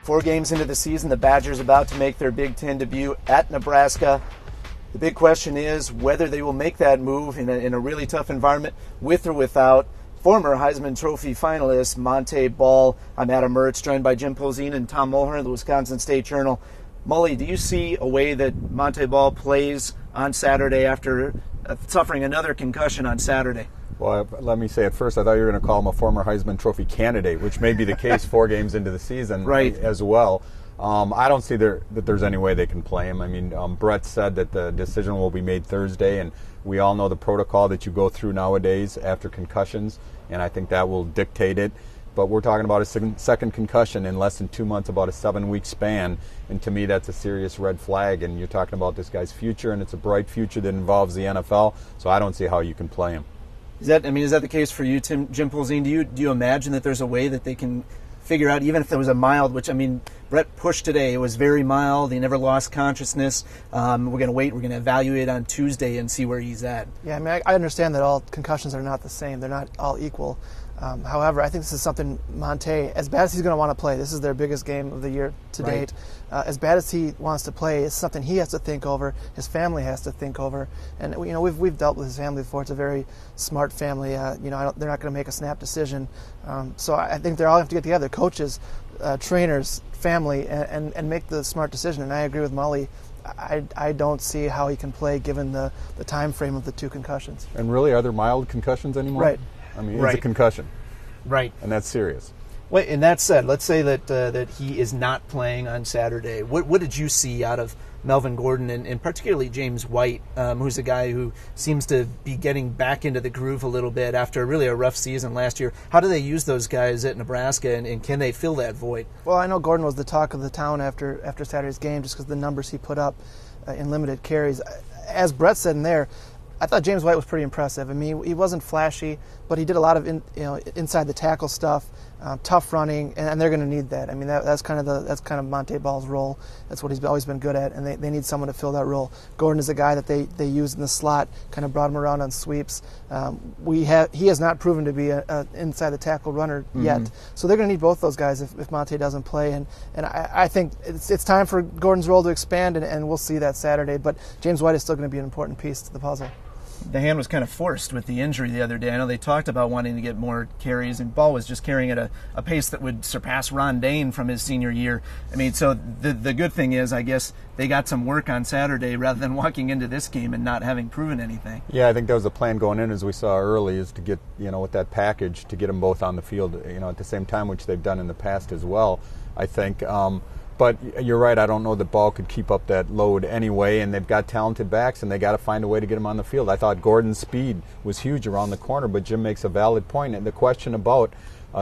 4 games into the season, the Badgers about to make their Big Ten debut at Nebraska. The big question is whether they will make that move in a really tough environment, with or without former Heisman Trophy finalist Montee Ball. I'm Adam Mertz, joined by Jim Posehn and Tom Mulher of the Wisconsin State Journal. Mully, do you see a way that Montee Ball plays on Saturday after suffering another concussion on Saturday? Well, let me say at first, I thought you were going to call him a former Heisman Trophy candidate, which may be the case 4 games into the season right. as well. I don't see that there's any way they can play him. I mean, Brett said that the decision will be made Thursday, and we all know the protocol that you go through nowadays after concussions, and I think that will dictate it. But we're talking about a second concussion in less than 2 months, about a 7-week span, and to me that's a serious red flag. And you're talking about this guy's future, and it's a bright future that involves the NFL, so I don't see how you can play him. Is that the case for you, Jim Posehn? Do you imagine that there's a way that they can figure out, even if there was a mild, which, I mean, Brett pushed today, it was very mild, he never lost consciousness. We're going to wait, we're going to evaluate on Tuesday and see where he's at. Yeah, I mean, I understand that all concussions are not the same. They're not all equal. However, I think this is something Montee, as bad as he's going to want to play, this is their biggest game of the year to date. As bad as he wants to play, it's something he has to think over, his family has to think over. And we've dealt with his family before. It's a very smart family. They're not going to make a snap decision. So I think they all have to get together, coaches, trainers, family, and make the smart decision. And I agree with Mully. I don't see how he can play given the time frame of the 2 concussions. And really, are there mild concussions anymore? Right. I mean, it's a concussion. Right. And that's serious. Wait, and that said, let's say that he is not playing on Saturday. What did you see out of Melvin Gordon and particularly James White, who's a guy who seems to be getting back into the groove a little bit after really a rough season last year? How do they use those guys at Nebraska, and can they fill that void? Well, I know Gordon was the talk of the town after Saturday's game just because the numbers he put up in limited carries. As Brett said in there, I thought James White was pretty impressive. I mean, he wasn't flashy, but he did a lot of inside the tackle stuff, tough running, and they're going to need that. I mean, that's kind of Montee Ball's role. That's what he's always been good at, and they need someone to fill that role. Gordon is a guy that they use in the slot, kind of brought him around on sweeps. He has not proven to be an inside the tackle runner yet, so they're going to need both those guys if Montee doesn't play. And I think it's time for Gordon's role to expand, and we'll see that Saturday. But James White is still going to be an important piece to the puzzle. The hand was kind of forced with the injury the other day. I know they talked about wanting to get more carries, and Ball was just carrying at a pace that would surpass Ron Dane from his senior year. I mean, so the good thing is, I guess, they got some work on Saturday rather than walking into this game and not having proven anything. Yeah, I think that was the plan going in, as we saw early, is to get, with that package, to get them both on the field, at the same time, which they've done in the past as well, I think. But you're right, I don't know that Ball could keep up that load anyway, and they've got talented backs, and they got to find a way to get him on the field. I thought Gordon's speed was huge around the corner, but Jim makes a valid point. And the question about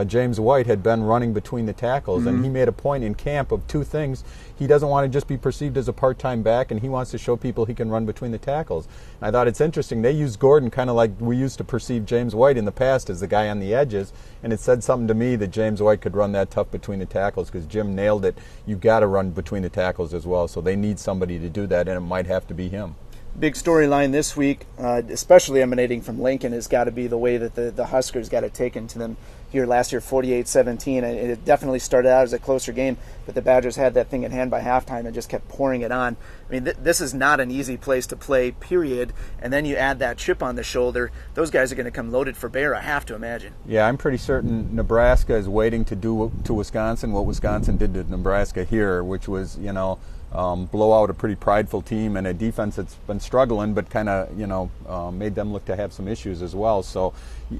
James White had been running between the tackles, and he made a point in camp of 2 things. He doesn't want to just be perceived as a part-time back, and he wants to show people he can run between the tackles. And I thought it's interesting. They used Gordon kind of like we used to perceive James White in the past as the guy on the edges, and it said something to me that James White could run that tough between the tackles, because Jim nailed it. You've got to run between the tackles as well, so they need somebody to do that, and it might have to be him. Big storyline this week, especially emanating from Lincoln, has got to be the way that the Huskers got it taken to them here last year, 48-17. It definitely started out as a closer game, but the Badgers had that thing in hand by halftime and just kept pouring it on. I mean, this is not an easy place to play, period. And then you add that chip on the shoulder. Those guys are going to come loaded for bear, I have to imagine. Yeah, I'm pretty certain Nebraska is waiting to do to Wisconsin what Wisconsin did to Nebraska here, which was, blow out a pretty prideful team and a defense that's been struggling, but kind of, made them look to have some issues as well. So,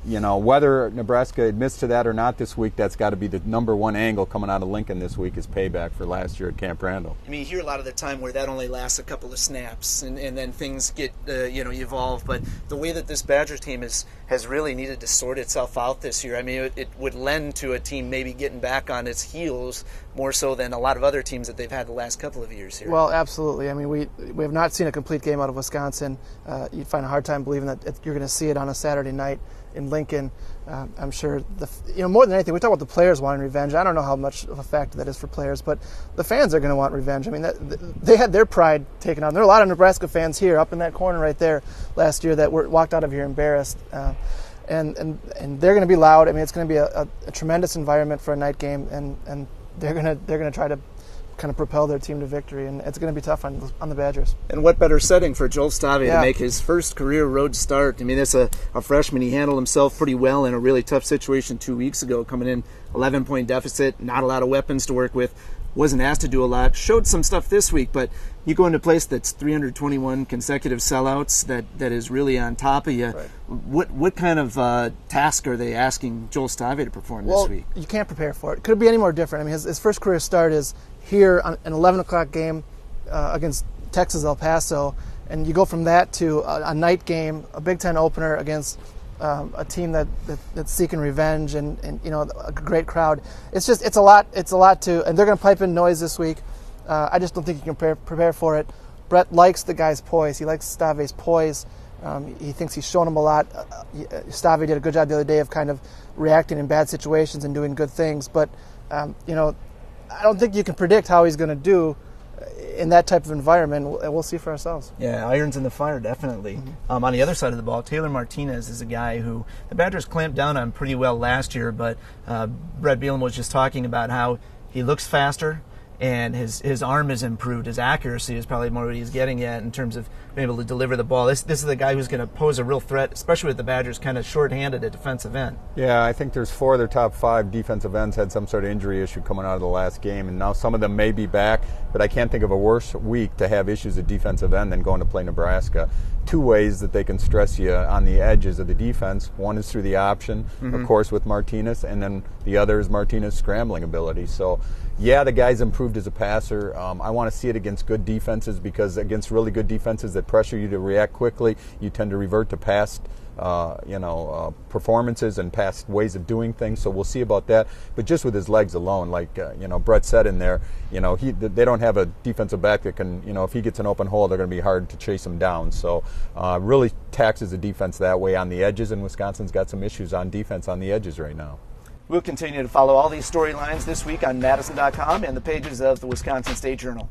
whether Nebraska admits to that or not this week, that's got to be the number one angle coming out of Lincoln this week, is payback for last year at Camp Randall. I mean, you hear a lot of the time where that only lasts a couple of snaps and then things get, evolve. But the way that this Badgers team has really needed to sort itself out this year, I mean, it would lend to a team maybe getting back on its heels more so than a lot of other teams that they've had the last couple of years here. Well, absolutely. I mean, we have not seen a complete game out of Wisconsin. You'd find a hard time believing that you're going to see it on a Saturday night in Lincoln. I'm sure more than anything, we talk about the players wanting revenge. I don't know how much of a factor that is for players, but the fans are going to want revenge. I mean, they had their pride taken out. There are a lot of Nebraska fans here, up in that corner right there, last year that walked out of here embarrassed. And they're going to be loud. I mean, it's going to be a tremendous environment for a night game, and they're gonna try to kind of propel their team to victory, and it's going to be tough on the Badgers. And what better setting for Joel Stave Yeah. to make his first career road start? I mean, as a freshman, he handled himself pretty well in a really tough situation 2 weeks ago, coming in 11-point deficit, not a lot of weapons to work with, wasn't asked to do a lot, showed some stuff this week, but you go into a place that's 321 consecutive sellouts that is really on top of you. Right. What kind of task are they asking Joel Stave to perform this week? You can't prepare for it. Could it be any more different? I mean, his first career start is here on an 11 o'clock game against Texas El Paso, and you go from that to a night game, a Big Ten opener against a team that's seeking revenge and a great crowd. It's a lot to, and they're going to pipe in noise this week. I just don't think you can prepare for it. Brett likes the guy's poise. He likes Stave's poise. He thinks he's shown him a lot. Stave did a good job the other day of kind of reacting in bad situations and doing good things, but I don't think you can predict how he's going to do in that type of environment. We'll see for ourselves. Yeah, irons in the fire, definitely. Mm-hmm. On the other side of the ball, Taylor Martinez is a guy who the Badgers clamped down on pretty well last year, but Brett Bielema was just talking about how he looks faster and his arm is improved. His accuracy is probably more what he's getting at in terms of being able to deliver the ball. This is the guy who's going to pose a real threat, especially with the Badgers kind of short-handed at defensive end. Yeah, I think there's 4 of their top 5 defensive ends had some sort of injury issue coming out of the last game, and now some of them may be back, but I can't think of a worse week to have issues at defensive end than going to play Nebraska. 2 ways that they can stress you on the edges of the defense. One is through the option, of course, with Martinez, and then the other is Martinez's scrambling ability. So, yeah, the guy's improved as a passer. I want to see it against good defenses, because against really good defenses that pressure you to react quickly, you tend to revert to past performances and past ways of doing things. So we'll see about that. But just with his legs alone, like Brett said in there, they don't have a defensive back that can, if he gets an open hole, they're going to be hard to chase him down. So really taxes the defense that way on the edges, and Wisconsin's got some issues on defense on the edges right now. We'll continue to follow all these storylines this week on madison.com and the pages of the Wisconsin State Journal.